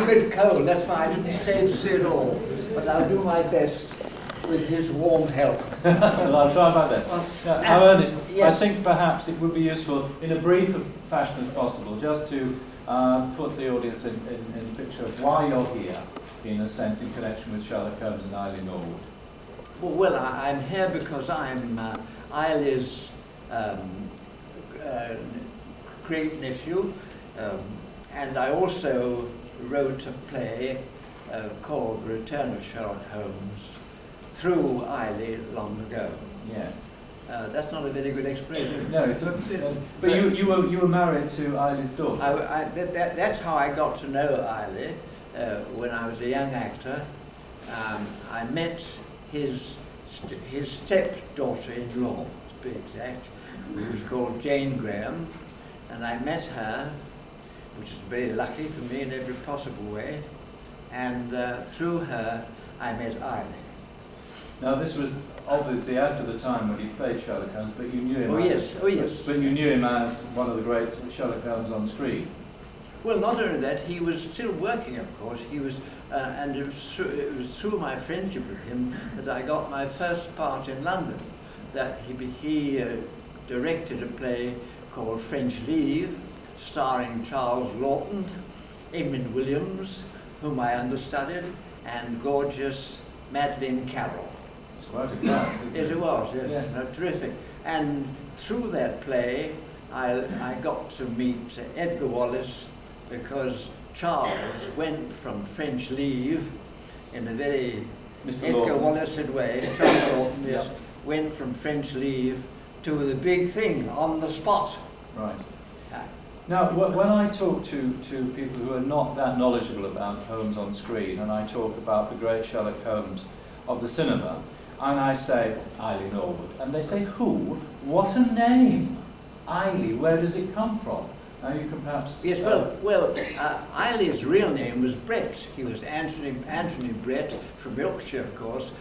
a bit cold, that's why I didn't say it all. But I'll do my best with his warm help. Well, I'll try my best. Now, Ernest, yes. I think perhaps it would be useful, in a brief fashion as possible, just to put the audience in a picture of why you're here, in a sense, in connection with Sherlock Holmes and Eille Norwood. Well, I'm here because I'm Eille's great nephew, and I also wrote a play called The Return of Sherlock Holmes through Eille long ago. Yeah. That's not a very good explanation. No, it isn't. But you were married to Eille's daughter. That's how I got to know Eille when I was a young actor. I met his stepdaughter-in-law, to be exact, who was called Jane Grahame, and I met her, which is very lucky for me in every possible way, and through her I met Eille. Now this was obviously after the time when he played Sherlock Holmes, but you knew him But you knew him as one of the great Sherlock Holmes on screen. Well, not only that, he was still working, of course. He was, and it was through my friendship with him that I got my first part in London. That he directed a play called French Leave, starring Charles Lawton, Eamon Williams, whom I understudied, and gorgeous Madeleine Carroll. It's quite a cast, isn't it? Yes, it was. Yes. Yes. No, terrific. And through that play, I got to meet Edgar Wallace, because Charles went from French Leave in a very Edgar Wallace-ed way. Charles Lawton, yes, Yep. went from French Leave to the big thing on the spot. Right. Now, when I talk to people who are not that knowledgeable about Holmes on screen, and I talk about the great Sherlock Holmes of the cinema, and I say, Eille Norwood, and they say, who? What a name! Eille, where does it come from? Now you can perhaps... Yes, well, Eille's real name was Brett. He was Anthony Brett from Yorkshire, of course,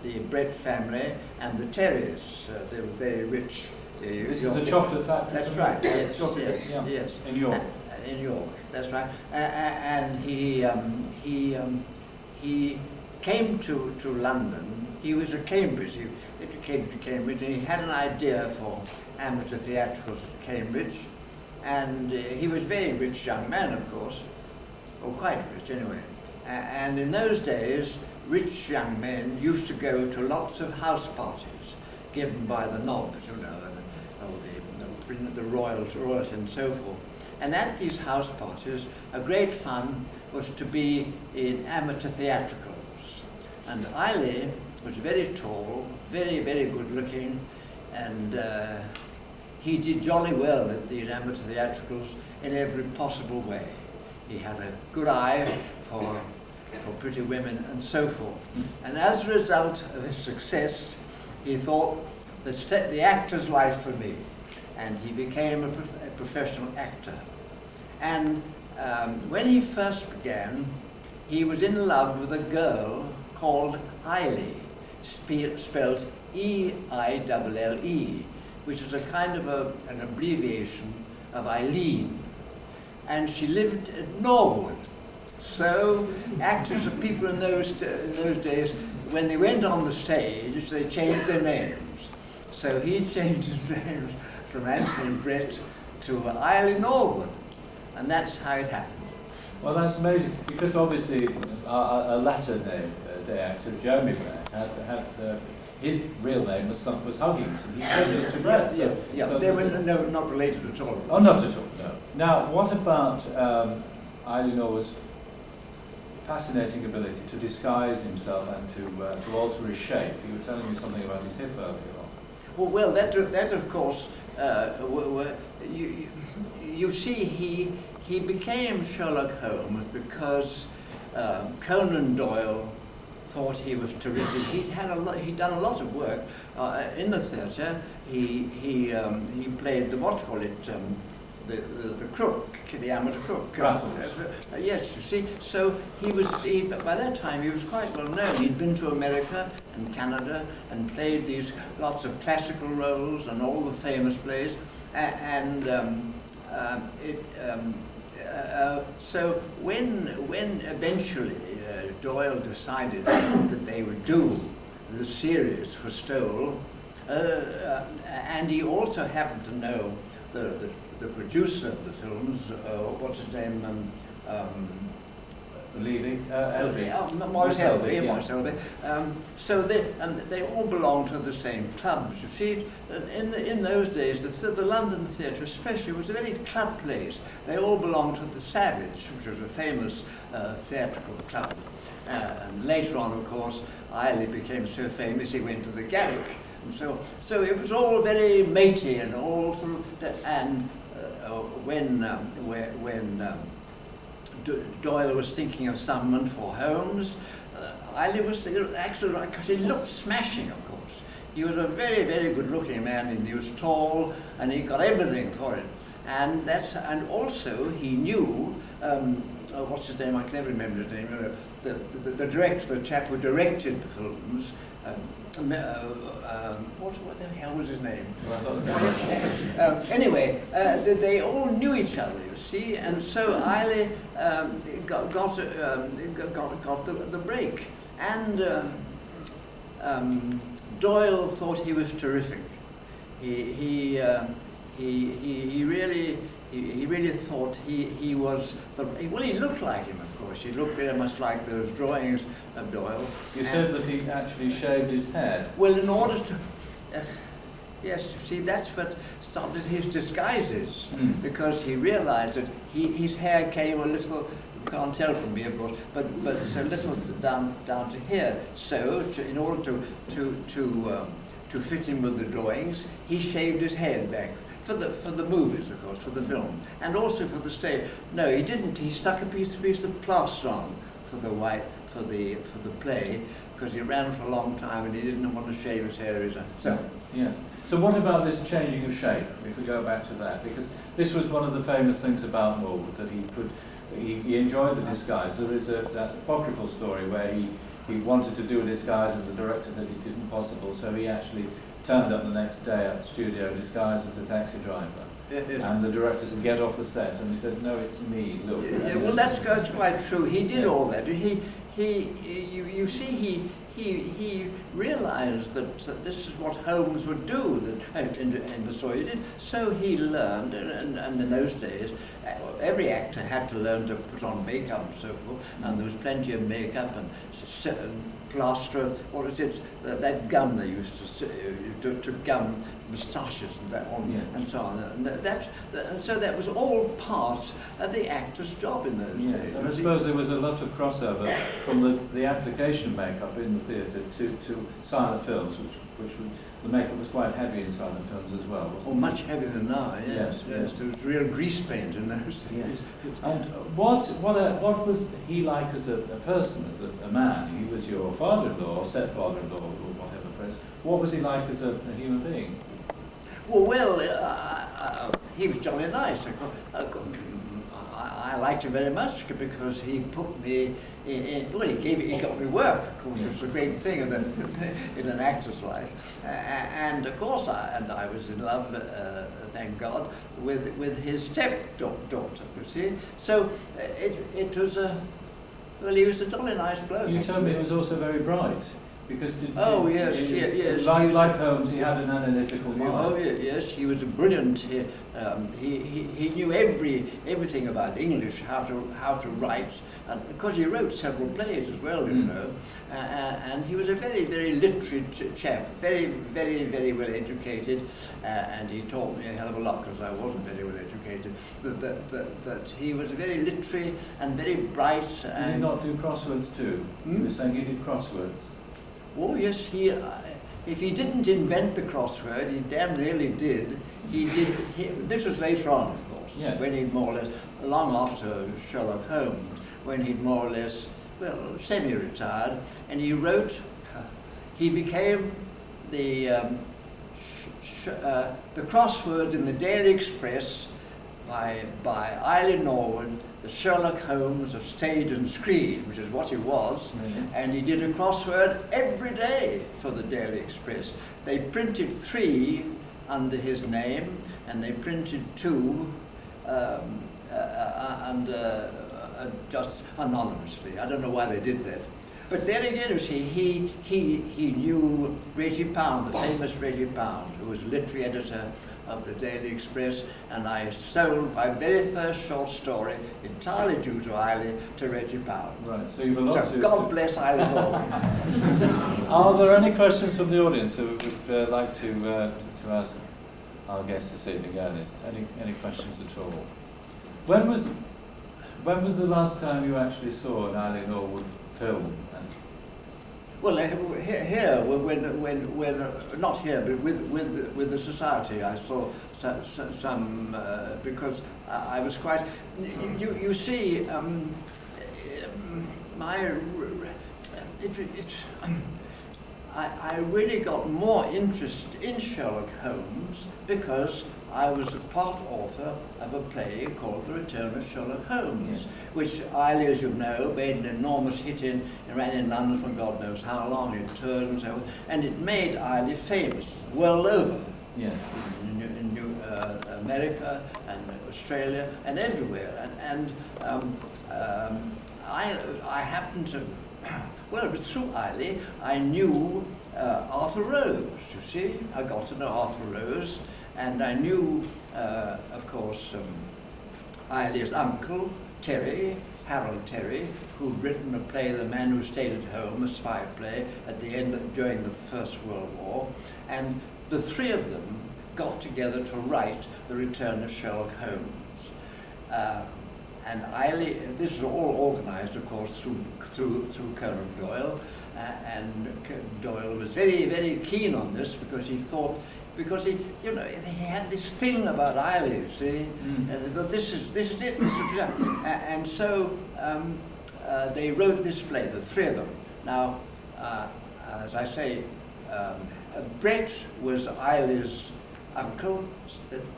the Brett family, and the Terriers. They were very rich. This is the chocolate factory? That's right, yes, chocolate, yes, yeah. yes. In York? In York, that's right. And he came to London. He was at Cambridge. He came to Cambridge, and he had an idea for amateur theatricals at Cambridge. And he was a very rich young man, of course, or quite rich anyway. And in those days, rich young men used to go to lots of house parties given by the nobs, you know, the royalty and so forth. And at these house parties, a great fun was to be in amateur theatricals. And Eille was very tall, very, very good looking, and he did jolly well at these amateur theatricals in every possible way. He had a good eye for pretty women and so forth. And as a result of his success, he thought, the actor's life for me. And he became a professional actor. And when he first began, he was in love with a girl called Eille, spelled E-I-L-L-E, which is a kind of an abbreviation of Eileen. And she lived at Norwood. So actors and people in those days, when they went on the stage, they changed their names. So he changed his names from Anthony Brett to Eille Norwood, and that's how it happened. Well, that's amazing, because obviously a latter day actor, Jeremy Brett, had his real name was Huggins, and he changed it to Brett. Yeah, so they were not related at all. Oh, not at all, no. Now, what about Eille Norwood's fascinating ability to disguise himself and to alter his shape? You were telling me something about his hip earlier on. Well, that of course, you see, he became Sherlock Holmes because Conan Doyle thought he was terrific. He'd done a lot of work in the theatre. He played the crook, the amateur crook. Yes, you see. So by that time he was quite well known. He'd been to America and Canada and played lots of classical roles and all the famous plays. So when eventually Doyle decided that they would do the series for Stoll, and he also happened to know the producer of the films, what's his name? Levy, Morris Elby, yeah. Morris Elby. So they all belonged to the same clubs. You see, in those days, the London theatre especially was a very club place. They all belonged to the Savage, which was a famous theatrical club. And later on, of course, Eille became so famous he went to the Garrick. And so it was all very matey and all sort of, and when Doyle was thinking of someone for Holmes, Eille was actually right, because he looked smashing, of course. He was a very, very good-looking man, and he was tall, and he got everything for it. And also he knew, what's his name? I can never remember his name. The director, the chap who directed the films. What the hell was his name? Anyway, they all knew each other, you see, and so Eille got the break, and Doyle thought he was terrific. He really thought he was well, he looked like him, of course. He looked very much like those drawings of Doyle. You said that he actually shaved his head. Well, in order to yes, you see, that's what started his disguises, because he realized that his hair came a little, you can't tell from me, of course, but so little down to here. So in order to fit in with the drawings, he shaved his head back. For the movies, of course, for the film, and also for the stage. No, he didn't. He stuck a piece of plaster on for the play, because he ran for a long time and he didn't want to shave his hair either. So yes. So what about this changing of shape? If we go back to that, because this was one of the famous things about Norwood, that he enjoyed the disguise. There is that apocryphal story where he wanted to do a disguise and the director said it isn't possible, so he actually turned up the next day at the studio disguised as a taxi driver. Yes. And the director said, "Get off the set," and he said, "No, it's me, look." Yeah, well, that's quite true. He did all that. You see, he realized that this is what Holmes would do, in the story he did. So he learned, and in those days, every actor had to learn to put on makeup and so forth, and there was plenty of makeup and plaster, what is it, that gum they used to gum moustaches and that on, and so on. And so that was all part of the actor's job in those days. And I suppose there was a lot of crossover from the application makeup in the theatre to silent films, which the makeup was quite heavy in silent films as well, wasn't it? Much heavier than now, yes. There was real grease paint in those days. Yes. And what was he like as a person, as a man? He was your father-in-law, or stepfather-in-law, or whatever phrase. What was he like as a human being? Well, he was jolly nice. I liked him very much because he put me in. Well, he got me work, of course, which was a great thing in an actor's life. And of course, I was in love, thank God, with his stepdaughter. You see, so it was well, he was a jolly nice bloke. You told me he was also very bright. Because yes. Like Holmes, he had an analytical mind. Oh yes, he was a brilliant. He knew everything about English, how to write, and because he wrote several plays as well, you know. And he was a very, very literary chap, very, very, very well educated, and he taught me a hell of a lot because I wasn't very well educated. But he was very literary and very bright. Did he not do crosswords too? You were saying he did crosswords. Oh yes, if he didn't invent the crossword, he damn nearly did. This was later on, of course, when he'd more or less, long after Sherlock Holmes, when he'd more or less, well, semi-retired, and he wrote, he became the crossword in the Daily Express by Eille Norwood, the Sherlock Holmes of stage and screen, which is what he was, and he did a crossword every day for the Daily Express. They printed 3 under his name, and they printed 2 just anonymously. I don't know why they did that. But there again, you see, he knew Reggie Pound, the famous Reggie Pound, who was literary editor of the Daily Express, and I sold my very first short story, entirely due to Eille, to Reggie Pound. Right, so you've a lot so God bless Eille Norwood. Are there any questions from the audience who would like to ask our guest this evening, Ernest? Any questions at all? When was the last time you actually saw an Eille Norwood film? Well, here, when not here, but with the society, I saw some because I was quite. You see, I really got more interested in Sherlock Holmes because I was a part author of a play called The Return of Sherlock Holmes, which Eille, as you know, made an enormous hit in, and ran in London for God knows how long, it toured and so on, and it made Eille famous world over. Yes. In America and Australia and everywhere. I happened to, well, it was through Eille, I knew Arthur Rose, you see. I got to know Arthur Rose, and I knew, of course, Eille's uncle, Terry, Harold Terry, who'd written a play, The Man Who Stayed at Home, a spy play, at the end during the First World War, and the three of them got together to write The Return of Sherlock Holmes. And Eille, this was all organized, of course, through Conan Doyle, and Doyle was very, very keen on this because he thought, because he had this thing about Eille, you see, this is it, and so they wrote this play, the three of them. Now, as I say, Brett was Eille's uncle,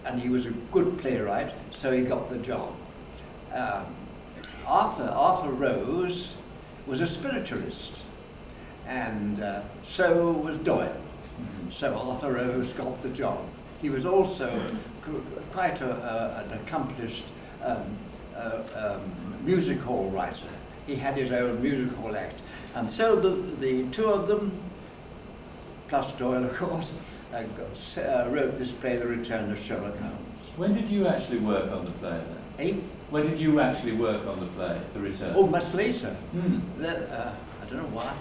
and he was a good playwright, so he got the job. Arthur Rose was a spiritualist, and so was Doyle. So Arthur Rose got the job. He was also quite an accomplished music hall writer. He had his own music hall act. And so the two of them, plus Doyle, of course, wrote this play, The Return of Sherlock Holmes. When did you actually work on the play then? Eh? When did you actually work on the play, The Return? Oh, much later. I don't know why.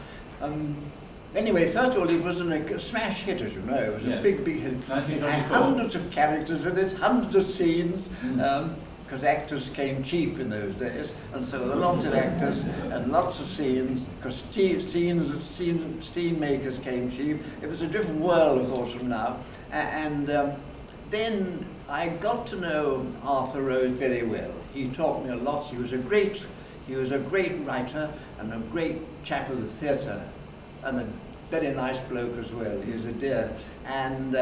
Anyway, first of all, it was a smash hit, as you know. It was a big hit. It had hundreds of characters in it, hundreds of scenes, because actors came cheap in those days, and so there were lots of actors and lots of scenes, because scene makers came cheap. It was a different world, of course, from now. And then I got to know Arthur Rose very well. He taught me a lot. He was a great writer and a great chap of the theatre, and a very nice bloke as well. He was a dear. And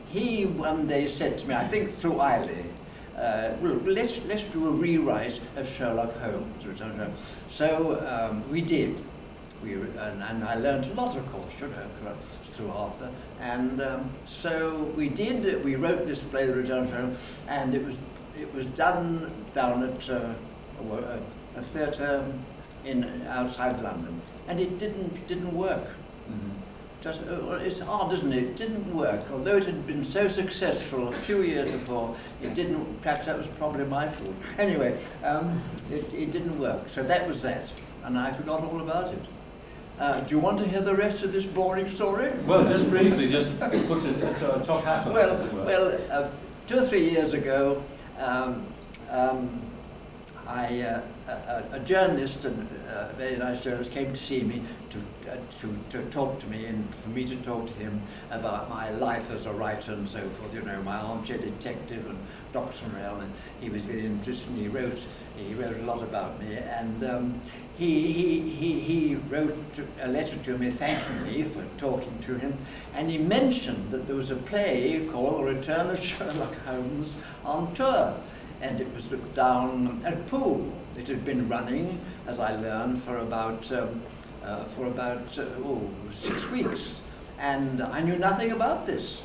he one day said to me, I think through Eille, well, let's do a rewrite of Sherlock Holmes. So we did. And I learned a lot, of course, through Arthur. And so we did. We wrote this play, The Return of Sherlock Holmes, and it was done down at a theatre outside London, and it didn't work. Just it's odd, isn't it? It didn't work, although it had been so successful a few years before. It didn't. Perhaps that was probably my fault. Anyway, it didn't work. So that was that, and I forgot all about it. Do you want to hear the rest of this boring story? Well, just briefly, just put a top hat on. Well, 2 or 3 years ago, a journalist, a very nice journalist, came to see me to talk to me, and for me to talk to him about my life as a writer and so forth. You know, my Armchair Detective and Dr Morelle, and he was very interested. He wrote a lot about me, and he wrote a letter to me thanking me for talking to him, and he mentioned that there was a play called The Return of Sherlock Holmes on tour. And it was down at Poole. It had been running, as I learned, for about 6 weeks. And I knew nothing about this.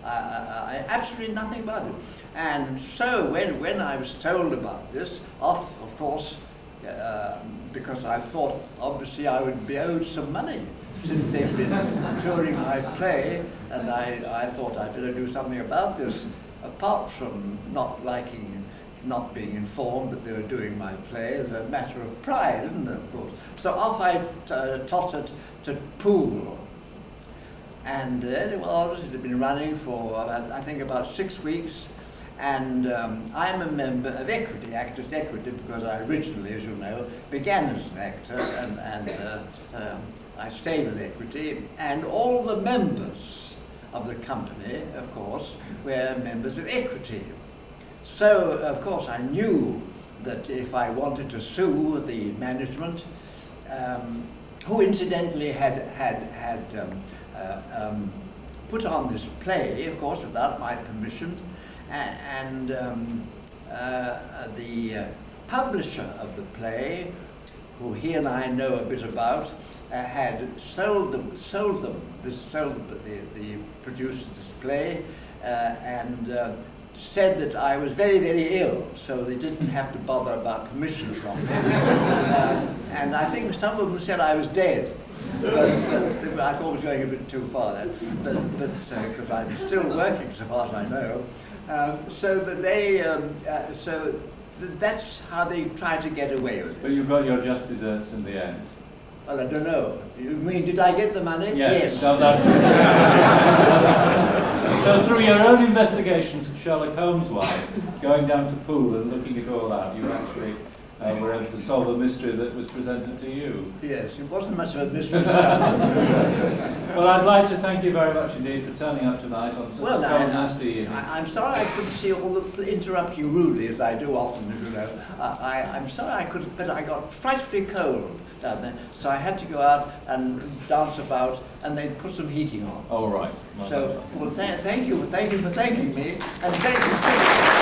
I absolutely nothing about it. And so when I was told about this, of course, because I thought obviously I would be owed some money since they've been touring my play, and I thought I'd better do something about this, apart from not being informed that they were doing my play. It's a matter of pride, isn't it, of course? So off I tottered to Poole. And there it was. It had been running for, I think, about 6 weeks. And I'm a member of Equity, Actors Equity, because I originally, as you know, began as an actor, and I stayed with Equity. And all the members of the company, of course, were members of Equity. So, of course, I knew that if I wanted to sue the management, who incidentally had put on this play, of course, without my permission, and the publisher of the play, who he and I know a bit about, had sold the producers of this play, and said that I was very, very ill, so they didn't have to bother about permission from me. And I think some of them said I was dead. But I thought it was going a bit too far then, because I'm still working so far as I know. So that they, so that's how they try to get away with it. But you got your just desserts in the end. Well, I don't know. You mean, did I get the money? Yes. So, that's so through your own investigations, Sherlock Holmes-wise, going down to Poole and looking at all that, you actually were able to solve a mystery that was presented to you. Yes, it wasn't much of a mystery. Well, I'd like to thank you very much indeed for turning up tonight on such a cold, nasty evening. I'm sorry I couldn't see all the interrupt you rudely, as I do often, as you know. I'm sorry I couldn't, but I got frightfully cold down there, so I had to go out and dance about, and they'd put some heating on. Oh, right. So, well, thank you for thanking me, and thank you.